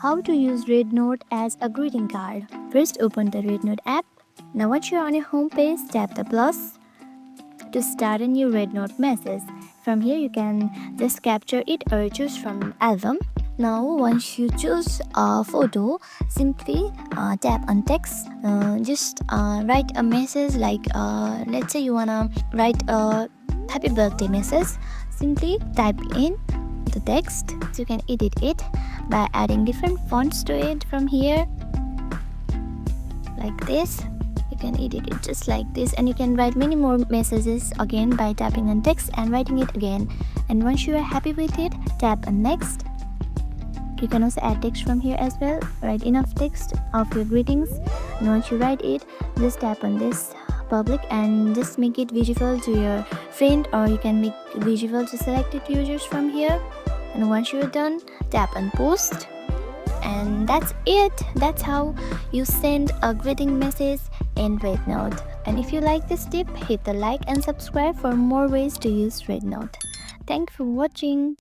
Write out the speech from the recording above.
how to use Rednote as a greeting card. First, open the Rednote app. Now once you're on your home page, tap the plus to start a new Rednote message. From here, you can just capture it or choose from album. Now once you choose a photo, simply tap on text. Just write a message like let's say you wanna write a happy birthday message. Simply type in the text. So you can edit it by adding different fonts to it from here, like this. You can edit it just like this, and you can write many more messages again by tapping on text and writing it again. And once you are happy with it, tap on next. You can also add text from here as well. Write enough text of your greetings, and once you write it, just tap on this public and just make it visible to your friend, or you can make visible to selected users from here. And once you're done, tap on post, and that's it. That's how you send a greeting message in Rednote. And if you like this tip, hit the like and subscribe for more ways to use Rednote. Thank you for watching.